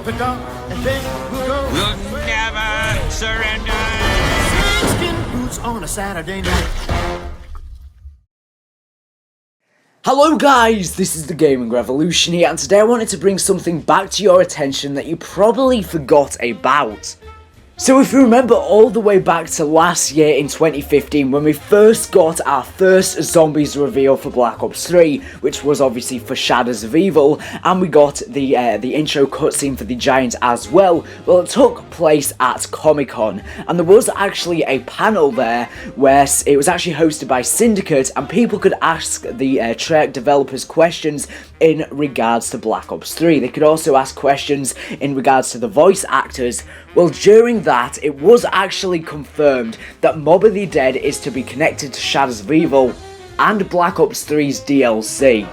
the dark, and then we'll go. We'll never surrender. Skin boots on a Saturday night. Hello guys, this is the Gaming Revolution here, and today I wanted to bring something back to your attention that you probably forgot about. So if you remember all the way back to last year in 2015 when we first got our first zombies reveal for Black Ops 3, which was obviously for Shadows of Evil, and we got the intro cutscene for the Giant as well, well it took place at Comic-Con, and there was actually a panel there where it was actually hosted by Syndicate, and people could ask the Treyarch developers questions in regards to Black Ops 3. They could also ask questions in regards to the voice actors. Well, during that, it was actually confirmed that Mob of the Dead is to be connected to Shadows of Evil and Black Ops 3's DLC.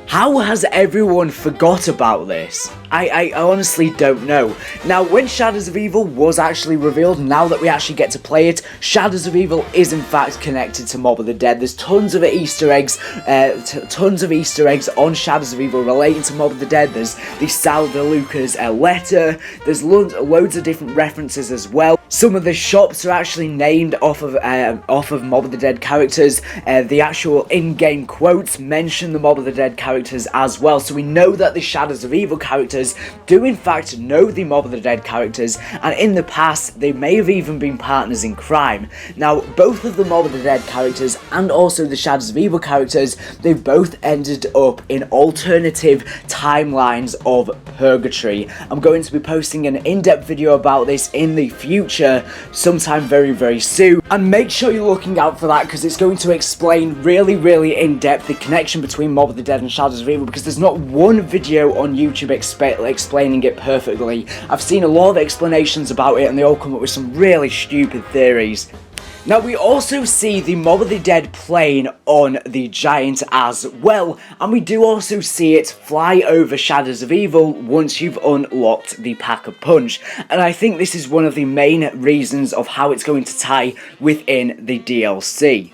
How has everyone forgot about this? I honestly don't know. Now, when Shadows of Evil was actually revealed, now that we actually get to play it, Shadows of Evil is in fact connected to Mob of the Dead. There's tons of Easter eggs, on Shadows of Evil relating to Mob of the Dead. There's the Sal de Lucas letter. There's loads of different references as well. Some of the shops are actually named off of Mob of the Dead characters. The actual in-game quotes mention the Mob of the Dead characters as well. So we know that the Shadows of Evil characters do in fact know the Mob of the Dead characters, and in the past they may have even been partners in crime. Now, both of the Mob of the Dead characters and also the Shadows of Evil characters, they've both ended up in alternative timelines of Purgatory. I'm going to be posting an in-depth video about this in the future, sometime very, very soon, and make sure you're looking out for that, because it's going to explain really, really in-depth the connection between Mob of the Dead and Shadows of Evil, because there's not one video on YouTube explaining it perfectly. I've seen a lot of explanations about it and they all come up with some really stupid theories. Now, we also see the Mob of the Dead plane on the Giant as well, and we do also see it fly over Shadows of Evil once you've unlocked the Pack-a-Punch, and I think this is one of the main reasons of how it's going to tie within the DLC.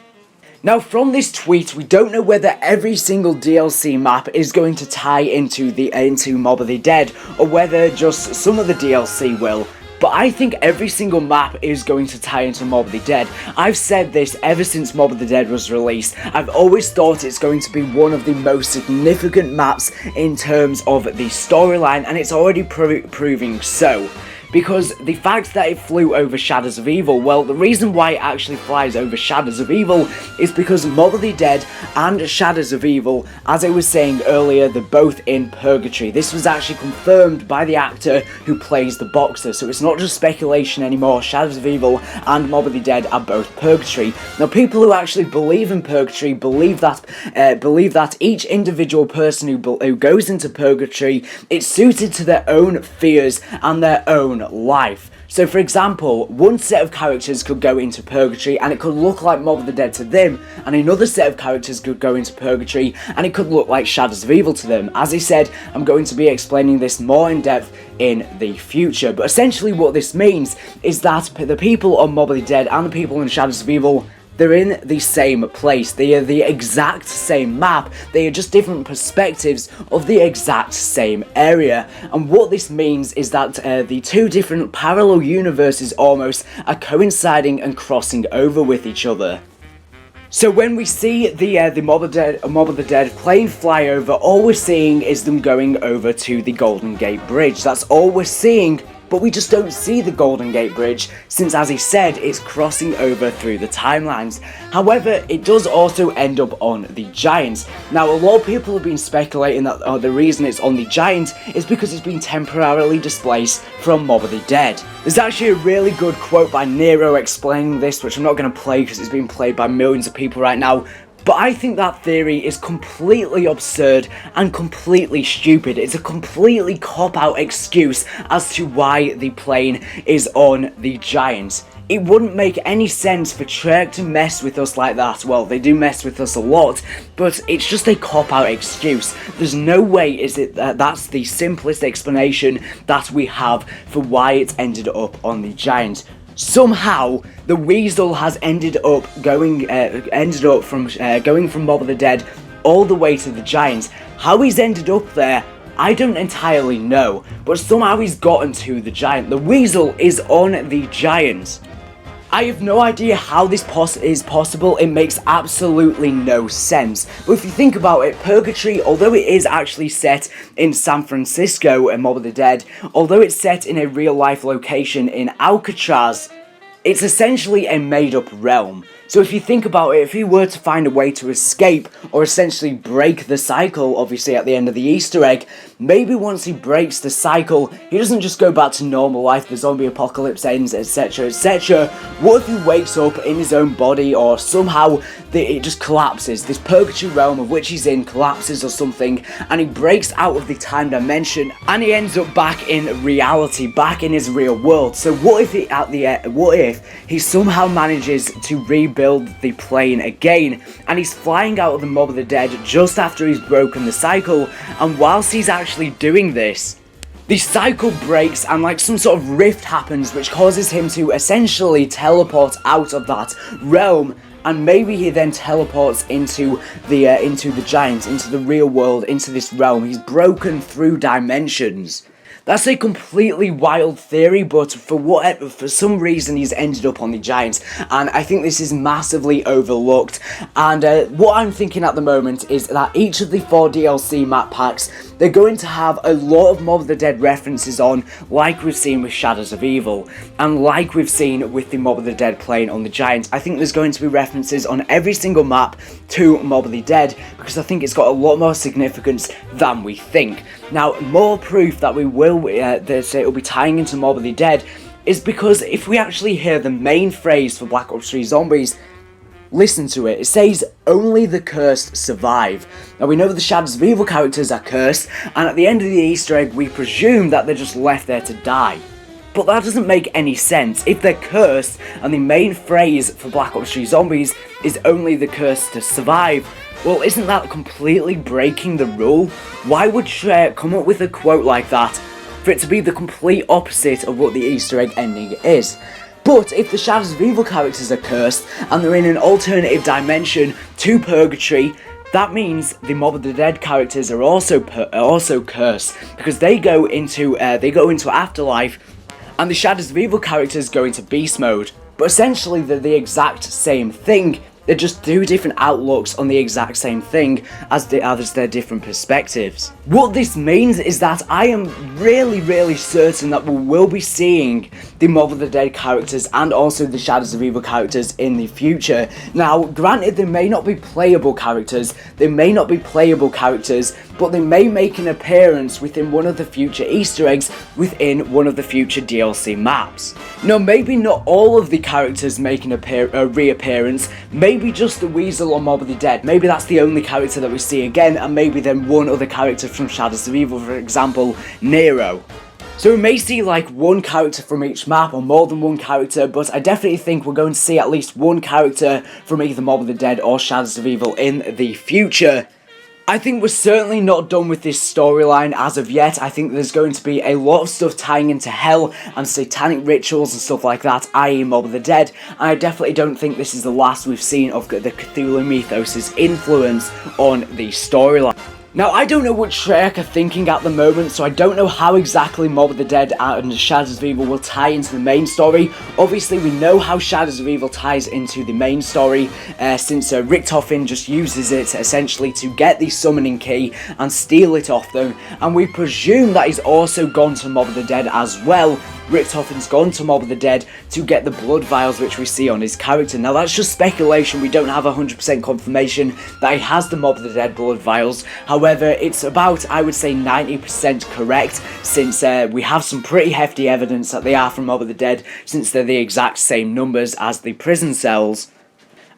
Now, from this tweet, we don't know whether every single DLC map is going to tie into Mob of the Dead, or whether just some of the DLC will. But I think every single map is going to tie into Mob of the Dead. I've said this ever since Mob of the Dead was released. I've always thought it's going to be one of the most significant maps in terms of the storyline, and it's already proving so. Because the fact that it flew over Shadows of Evil, well, the reason why it actually flies over Shadows of Evil is because Mob of the Dead and Shadows of Evil, as I was saying earlier, they're both in Purgatory. This was actually confirmed by the actor who plays the boxer, so it's not just speculation anymore. Shadows of Evil and Mob of the Dead are both Purgatory. Now, people who actually believe in Purgatory believe that each individual person who goes into Purgatory, it's suited to their own fears and their own life. So, for example, one set of characters could go into Purgatory and it could look like Mob of the Dead to them, and another set of characters could go into Purgatory and it could look like Shadows of Evil to them. As I said, I'm going to be explaining this more in depth in the future, but essentially what this means is that the people on Mob of the Dead and the people in Shadows of Evil, they're in the same place. They are the exact same map. They are just different perspectives of the exact same area. And what this means is that the two different parallel universes almost are coinciding and crossing over with each other. So when we see the Mob of the Dead plane fly over, all we're seeing is them going over to the Golden Gate Bridge. That's all we're seeing. But we just don't see the Golden Gate Bridge, since, as he said, it's crossing over through the timelines. However, it does also end up on the Giant. Now, a lot of people have been speculating that the reason it's on the Giant is because it's been temporarily displaced from Mob of the Dead. There's actually a really good quote by Nero explaining this, which I'm not going to play because it's being played by millions of people right now. But I think that theory is completely absurd and completely stupid. It's a completely cop-out excuse as to why the plane is on the Giant. It wouldn't make any sense for Treyarch to mess with us like that. Well, they do mess with us a lot, but it's just a cop-out excuse. There's no way that's the simplest explanation that we have for why it's ended up on the Giant. Somehow, the Weasel has ended up going from Mob of the Dead all the way to the Giant. How he's ended up there, I don't entirely know, but somehow he's gotten to the giant. The weasel is on the giant. I have no idea how this is possible. It makes absolutely no sense. But if you think about it, Purgatory, although it is actually set in San Francisco and Mob of the Dead, although it's set in a real life location in Alcatraz, it's essentially a made up realm. So if you think about it, if he were to find a way to escape, or essentially break the cycle, obviously at the end of the Easter egg, maybe once he breaks the cycle, he doesn't just go back to normal life, the zombie apocalypse ends, etc, etc. What if he wakes up in his own body, or somehow it just collapses, this purgatory realm of which he's in collapses or something, and he breaks out of the time dimension, and he ends up back in reality, back in his real world. So what if he somehow manages to rebuild the plane again, and he's flying out of the Mob of the Dead just after he's broken the cycle, and whilst he's actually doing this, the cycle breaks and like some sort of rift happens which causes him to essentially teleport out of that realm, and maybe he then teleports into the giant, into the real world, into this realm. He's broken through dimensions. That's a completely wild theory, but for some reason he's ended up on the giant, and I think this is massively overlooked. And what I'm thinking at the moment is that each of the 4 DLC map packs, they're going to have a lot of Mob of the Dead references on, like we've seen with Shadows of Evil, and like we've seen with the Mob of the Dead plane on the giant. I think there's going to be references on every single map to Mob of the Dead, because I think it's got a lot more significance than we think. Now, more proof that it will be tying into Mob of the Dead is because if we actually hear the main phrase for Black Ops 3 Zombies, listen to it. It says, "Only the cursed survive." Now, we know the Shadows of Evil characters are cursed, and at the end of the Easter egg, we presume that they're just left there to die. But that doesn't make any sense. If they're cursed, and the main phrase for Black Ops 3 Zombies is "Only the cursed to survive," well, isn't that completely breaking the rule? Why would Treyarch come up with a quote like that for it to be the complete opposite of what the Easter egg ending is? But if the Shadows of Evil characters are cursed, and they're in an alternative dimension to Purgatory, that means the Mob of the Dead characters are also cursed, because they go into Afterlife, and the Shadows of Evil characters go into Beast Mode. But essentially, they're the exact same thing. They just do different outlooks on the exact same thing as their different perspectives. What this means is that I am really certain that we will be seeing the Mob of the Dead characters and also the Shadows of Evil characters in the future. Now, granted, they may not be playable characters, but they may make an appearance within one of the future Easter eggs within one of the future DLC maps. Now, maybe not all of the characters making a reappearance, maybe just the Weasel or Mob of the Dead. Maybe that's the only character that we see again, and maybe then one other character from Shadows of Evil, for example, Nero. So we may see like one character from each map, or more than one character, but I definitely think we're going to see at least one character from either Mob of the Dead or Shadows of Evil in the future. I think we're certainly not done with this storyline as of yet. I think there's going to be a lot of stuff tying into hell and satanic rituals and stuff like that, i.e. Mob of the Dead, and I definitely don't think this is the last we've seen of the Cthulhu mythos' influence on the storyline. Now, I don't know what Treyarch are thinking at the moment, so I don't know how exactly Mob of the Dead and Shadows of Evil will tie into the main story. Obviously, we know how Shadows of Evil ties into the main story, since Richtofen just uses it essentially to get the summoning key and steal it off them, and we presume that he's also gone to Mob of the Dead as well. Richtofen's gone to Mob of the Dead to get the blood vials which we see on his character. Now, that's just speculation. We don't have 100% confirmation that he has the Mob of the Dead blood vials. However, it's about, I would say, 90% correct, since we have some pretty hefty evidence that they are from Mob of the Dead, since they're the exact same numbers as the prison cells.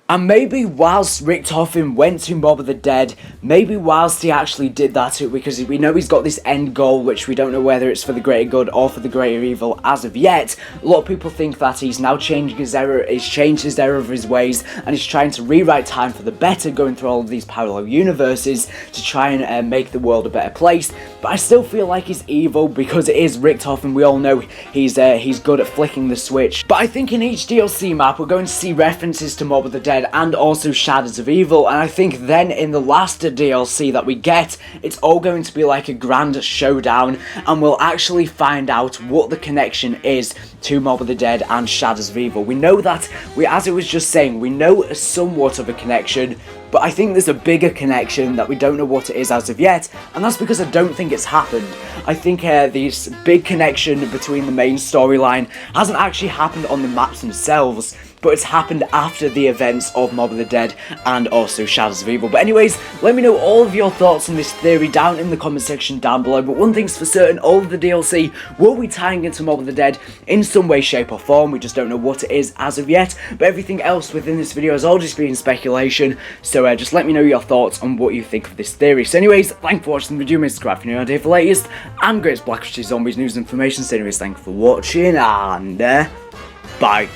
And maybe whilst Richtofen went to Mob of the Dead, maybe whilst he actually did that, because we know he's got this end goal, which we don't know whether it's for the greater good or for the greater evil as of yet. A lot of people think that he's now changed his error of his ways, and he's trying to rewrite time for the better, going through all of these parallel universes to try and make the world a better place. But I still feel like he's evil, because it is Richtofen. We all know he's good at flicking the switch. But I think in each DLC map, we're going to see references to Mob of the Dead, Dead and also Shadows of Evil, and I think then in the last DLC that we get, it's all going to be like a grand showdown, and we'll actually find out what the connection is to Mob of the Dead and Shadows of Evil. We know that, as it was just saying, we know somewhat of a connection, but I think there's a bigger connection that we don't know what it is as of yet, and that's because I don't think it's happened. I think this big connection between the main storyline hasn't actually happened on the maps themselves, but it's happened after the events of Mob of the Dead and also Shadows of Evil. But anyways, let me know all of your thoughts on this theory down in the comment section down below. But one thing's for certain, all of the DLC will be tying into Mob of the Dead in some way, shape or form. We just don't know what it is as of yet. But everything else within this video has all just been speculation. So just let me know your thoughts on what you think of this theory. So anyways, thank you for watching the video. Make subscribe if you're new here for the latest and greatest Black Zombies news and information. So anyways, thank you for watching and bye.